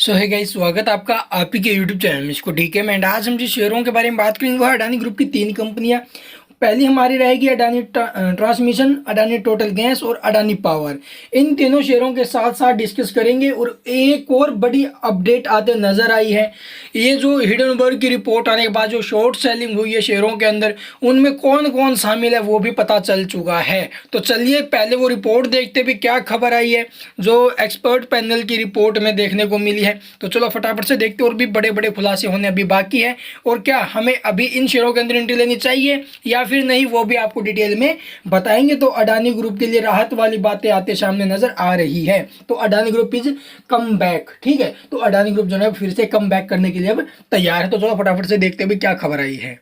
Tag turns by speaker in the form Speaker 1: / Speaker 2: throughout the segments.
Speaker 1: सो है गाइस, स्वागत है आपका आप ही के यूट्यूब चैनल में। इसको ठीक है मैं आज हम जिस शेयरों के बारे में बात करेंगे वह अडानी ग्रुप की तीन कंपनियां। पहली हमारी रहेगी Adani transmission, Adani total gas और अडानी पावर। इन तीनों शेयरों के साथ साथ डिस्कस करेंगे। और एक और बड़ी अपडेट आते नजर आई है, ये जो हिडनबर्ग की रिपोर्ट आने के बाद जो शॉर्ट सेलिंग हुई है शेयरों के अंदर, उनमें कौन कौन शामिल है वो भी पता चल चुका है। तो चलिए पहले वो रिपोर्ट देखते भी क्या खबर आई है जो एक्सपर्ट पैनल की रिपोर्ट में देखने को मिली है। तो चलो फटाफट से देखते, और भी बड़े बड़े खुलासे होने अभी बाकी है। और क्या हमें अभी इन शेयरों के अंदर एंट्री लेनी चाहिए या फिर नहीं, वो भी आपको डिटेल में बताएंगे। तो अडानी ग्रुप के लिए राहत वाली बातें आते सामने नजर आ रही है। तो Adani group is come back, ठीक है। तो अडानी ग्रुप जो है फिर से कम बैक करने के लिए अब तैयार है। तो चलो फटाफट से देखते हैं क्या खबर आई है।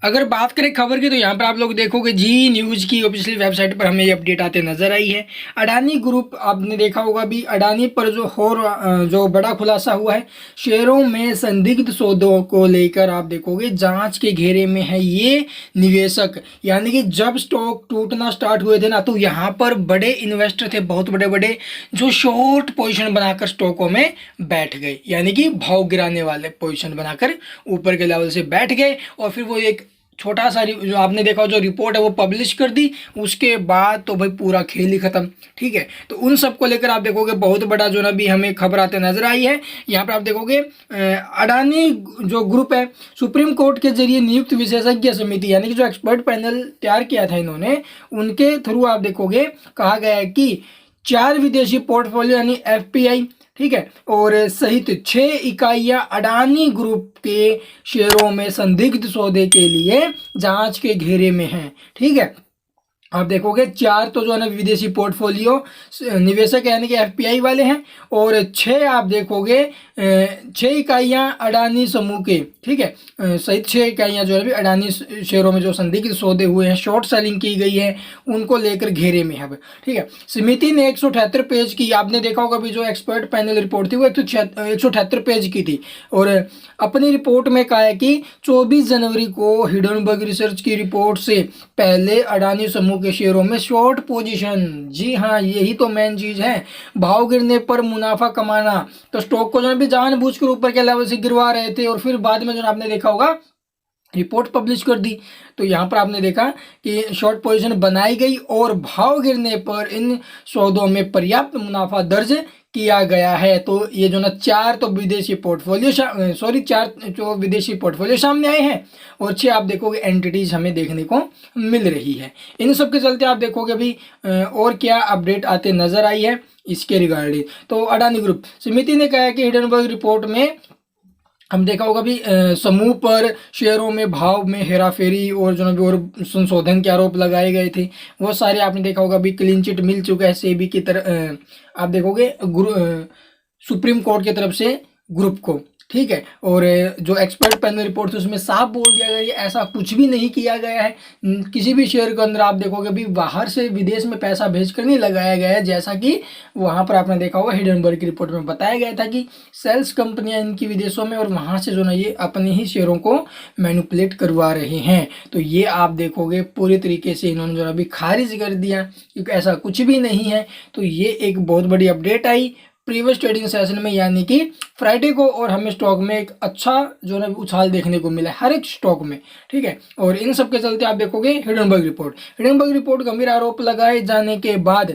Speaker 1: अगर बात करें खबर की तो यहाँ पर आप लोग देखोगे जी न्यूज़ की ऑफिशियल वेबसाइट पर हमें ये अपडेट आते नजर आई है। अडानी ग्रुप आपने देखा होगा भी, अडानी पर जो बड़ा खुलासा हुआ है, शेयरों में संदिग्ध सौदों को लेकर आप देखोगे जांच के घेरे में है ये निवेशक। यानी कि जब स्टॉक टूटना स्टार्ट हुए थे ना, तो यहाँ पर बड़े इन्वेस्टर थे, बहुत बड़े बड़े, जो शॉर्ट पोजिशन बनाकर स्टॉकों में बैठ गए। यानी कि भाव गिराने वाले पोजिशन बनाकर ऊपर के लेवल से बैठ गए। और फिर वो एक छोटा सा जो आपने देखा जो रिपोर्ट है वो पब्लिश कर दी, उसके बाद तो भाई पूरा खेल ही खत्म, ठीक है। तो उन सब को लेकर आप देखोगे बहुत बड़ा जो ना भी हमें खबर आते नजर आई है। यहाँ पर आप देखोगे अडानी जो ग्रुप है, सुप्रीम कोर्ट के जरिए नियुक्त विशेषज्ञ समिति, यानी कि जो एक्सपर्ट पैनल तैयार किया था इन्होंने, उनके थ्रू आप देखोगे कहा गया है कि 4 विदेशी पोर्टफोलियो यानी एफपीआई, ठीक है, और सहित 6 इकाइयां अडानी ग्रुप के शेयरों में संदिग्ध सौदे के लिए जांच के घेरे में हैं, ठीक है। आप देखोगे 4 तो जो है ना विदेशी पोर्टफोलियो निवेशक यानी कि एफपीआई वाले हैं, और 6 आप देखोगे 6 इकाइयां अडानी समूह के, ठीक है, सहित 6 इकाइयां जो है भी अडानी शेयरों में जो संदिग्ध सौदे हुए हैं, शॉर्ट सेलिंग की गई है, उनको लेकर घेरे में है, ठीक है। समिति ने 178 पेज की, आपने देखा होगा भी जो एक्सपर्ट पैनल रिपोर्ट थी वो 178 पेज की थी, और अपनी रिपोर्ट में कहा है कि 24 जनवरी को हिडनबर्ग रिसर्च की रिपोर्ट से पहले अडानी समूह के शेयरों में शॉर्ट पोजीशन, जी हाँ यही तो मेन चीज है, भाव गिरने पर मुनाफा कमाना। तो स्टॉक को जो भी जानबूझकर ऊपर के लेवल से गिरवा रहे थे, और फिर बाद में जो आपने देखा होगा रिपोर्ट पब्लिश कर दी। तो यहाँ पर आपने देखा कि शॉर्ट पोजीशन बनाई गई और भाव गिरने पर इन सौदों में पर्याप्त मुनाफा दर्ज किया गया है। तो ये जो ना 4 तो विदेशी पोर्टफोलियो 4 जो विदेशी पोर्टफोलियो सामने आए हैं, और 6 आप देखोगे एंटिटीज हमें देखने को मिल रही है। इन सब के चलते आप देखोगे भी और क्या अपडेट आते नजर आई है इसके रिगार्डिंग। तो अडानी ग्रुप समिति ने कहा है कि हिडनबर्ग रिपोर्ट में हम देखा होगा भी समूह पर शेयरों में भाव में हेराफेरी और जो भी और संशोधन के आरोप लगाए गए थे, वो सारे आपने देखा होगा भी क्लीन चिट मिल चुका है सेबी की तरफ, आप देखोगे सुप्रीम कोर्ट की तरफ से ग्रुप को, ठीक है। और जो एक्सपर्ट पैनल रिपोर्ट थी उसमें साफ बोल दिया गया है ऐसा कुछ भी नहीं किया गया है। किसी भी शेयर के अंदर आप देखोगे भी बाहर से विदेश में पैसा भेजकर नहीं लगाया गया है, जैसा कि वहां पर आपने देखा होगा हिडनबर्ग की रिपोर्ट में बताया गया था कि सेल्स कंपनियां इनकी विदेशों में, और वहां से जो ना ये अपने ही शेयरों को मैनिपुलेट करवा रहे हैं। तो ये आप देखोगे पूरी तरीके से इन्होंने जो अभी खारिज कर दिया क्योंकि ऐसा कुछ भी नहीं है। तो ये एक बहुत बड़ी अपडेट आई प्रीवियस ट्रेडिंग सेशन में, यानी कि फ्राइडे को, और हमें स्टॉक में एक अच्छा जो है उछाल देखने को मिला है हर एक स्टॉक में, ठीक है। और इन सब के चलते आप देखोगे हिडनबर्ग रिपोर्ट गंभीर आरोप लगाए जाने के बाद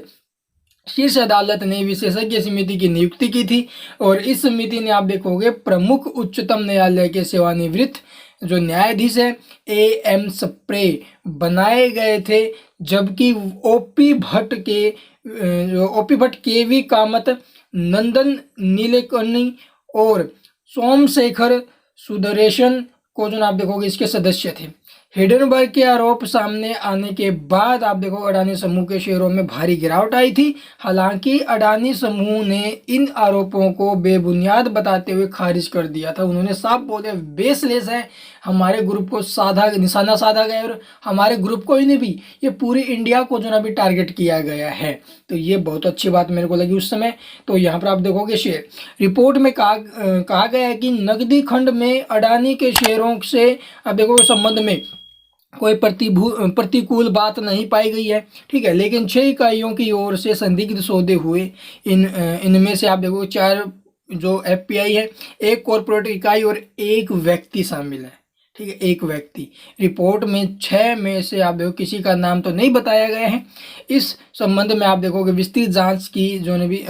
Speaker 1: शीर्ष अदालत ने विशेषज्ञ समिति की नियुक्ति की थी, और इस समिति ने आप देखोगे प्रमुख उच्चतम न्यायालय के सेवानिवृत्त जो न्यायाधीश है AM सप्रे बनाए गए थे, जबकि ओपी भट्ट KV कामत, नंदन नीलेकर्णी और सोमशेखर सुदर्शन को जो आप देखोगे इसके सदस्य थे। हिडनबर्ग के आरोप सामने आने के बाद आप देखो अडानी समूह के शेयरों में भारी गिरावट आई थी। हालांकि अडानी समूह ने इन आरोपों को बेबुनियाद बताते हुए खारिज कर दिया था। उन्होंने साफ बोले बेसलेस है, हमारे ग्रुप को निशाना साधा गया, और हमारे ग्रुप को ही नहीं भी ये पूरी इंडिया को जो ना भी टारगेट किया गया है। तो ये बहुत अच्छी बात मेरे को लगी उस समय। तो यहाँ पर आप देखोगे शेयर रिपोर्ट में कहा गया है कि नकदी खंड में अडानी के शेयरों से आप देखोगे संबंध में कोई प्रतिकूल बात नहीं पाई गई है, ठीक है। लेकिन 6 इकाइयों की ओर से संदिग्ध सौदे हुए, इनमें से आप देखो 4 जो एफपीआई है, एक कॉरपोरेट इकाई और एक व्यक्ति शामिल है। ठीक है, एक व्यक्ति। रिपोर्ट में 6 में से आप देखो किसी का नाम तो नहीं बताया गया है। इस संबंध में आप देखोगे विस्तृत जांच की जो ने भी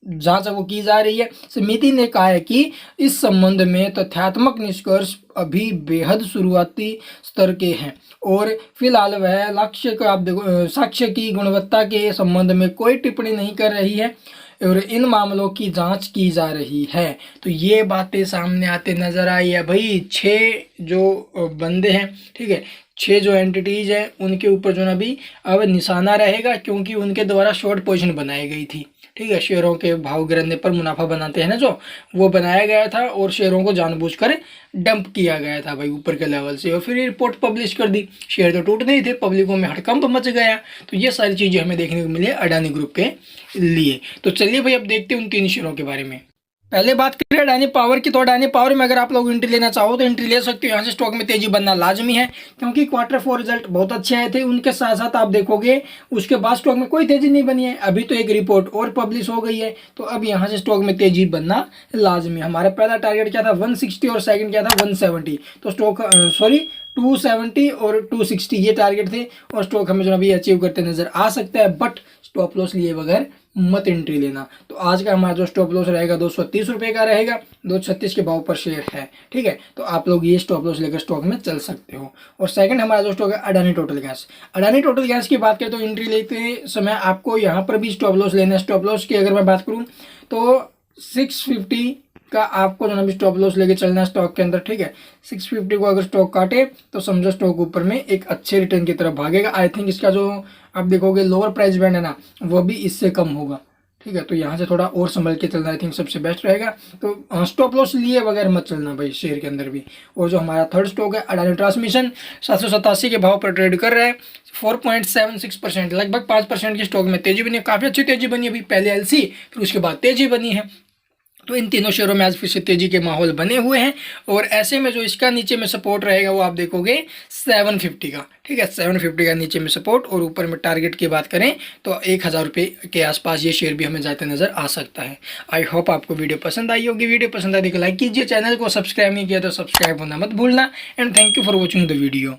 Speaker 1: जांच वो की जा रही है। समिति ने कहा है कि इस संबंध में तथ्यात्मक निष्कर्ष अभी बेहद शुरुआती स्तर के हैं और फिलहाल वह लक्ष्य का आप देखो साक्ष्य की गुणवत्ता के संबंध में कोई टिप्पणी नहीं कर रही है और इन मामलों की जांच की जा रही है। तो ये बातें सामने आते नजर आई है भाई। 6 जो बंदे हैं, ठीक है, 6 जो एंटिटीज हैं उनके ऊपर जो ना भी अब निशाना रहेगा, क्योंकि उनके द्वारा शॉर्ट पोजीशन बनाई गई थी। ठीक है, शेयरों के भाव गिरने पर मुनाफा बनाते हैं ना, जो वो बनाया गया था और शेयरों को जानबूझकर डंप किया गया था भाई ऊपर के लेवल से, और फिर रिपोर्ट पब्लिश कर दी। शेयर तो टूट नहीं थे, पब्लिकों में हड़कंप मच गया। तो ये सारी चीज़ें हमें देखने को मिली अडानी ग्रुप के लिए। तो चलिए भाई अब देखते हैं उन 3 शेयरों के बारे में। पहले बात करें अडानी पावर की, तो अडानी पावर में अगर आप लोग एंट्री लेना चाहो तो एंट्री ले सकते हो। यहाँ से स्टॉक में तेजी बनना लाजमी है, क्योंकि Q4 रिजल्ट बहुत अच्छे आए थे। उनके साथ साथ आप देखोगे उसके बाद स्टॉक में कोई तेजी नहीं बनी है। अभी तो एक रिपोर्ट और पब्लिश हो गई है, तो अब यहाँ से स्टॉक में तेजी बनना लाजमी। हमारा पहला टारगेट क्या था 160 और सेकंड क्या था 170। तो स्टॉक 270 और 260 ये टारगेट थे, और स्टॉक हमें जो अभी अचीव करते नजर आ सकता है। बट स्टॉप लॉस लिए बगैर मत एंट्री लेना। तो आज का हमारा जो स्टॉप लॉस रहेगा 230 रुपये का रहेगा, 236 के भाव पर शेयर है। ठीक है, तो आप लोग ये स्टॉप लॉस लेकर स्टॉक में चल सकते हो। और सेकंड हमारा जो स्टॉक है Adani total gas. Adani total gas की बात करें तो एंट्री लेते समय आपको यहाँ पर भी स्टॉप लॉस लेना है। स्टॉप लॉस की अगर मैं बात करूँ तो 650 का आपको जो ना भी स्टॉप लॉस लेके चलना है स्टॉक के अंदर। ठीक है, 650 को अगर स्टॉक काटे तो समझो स्टॉक ऊपर में एक अच्छे रिटर्न की तरफ भागेगा। आई थिंक इसका जो आप देखोगे लोअर प्राइस बैंड है ना, वो भी इससे कम होगा। ठीक है, तो यहाँ से थोड़ा और संभल के चलना आई थिंक सबसे बेस्ट रहेगा। तो स्टॉप लॉस लिए बगैर मत चलना भाई शेयर के अंदर भी। और जो हमारा थर्ड स्टॉक है अडानी ट्रांसमिशन, 787 के भाव पर ट्रेड कर रहा है, 4.76%, लगभग 5% की स्टॉक में तेजी बनी है। काफ़ी अच्छी तेजी बनी है अभी, पहले एलसी फिर उसके बाद तेजी बनी है। तो इन तीनों शेयरों में आज फिर से तेजी के माहौल बने हुए हैं। और ऐसे में जो इसका नीचे में सपोर्ट रहेगा वो आप देखोगे 750 का। ठीक है, 750 का नीचे में सपोर्ट, और ऊपर में टारगेट की बात करें तो 1000 रुपये के आसपास ये शेयर भी हमें जाते नजर आ सकता है। आई होप आपको वीडियो पसंद आई होगी। वीडियो पसंद आई तो लाइक कीजिए, चैनल को सब्सक्राइब नहीं किया तो सब्सक्राइब होना मत भूलना। And thank you for watching the video.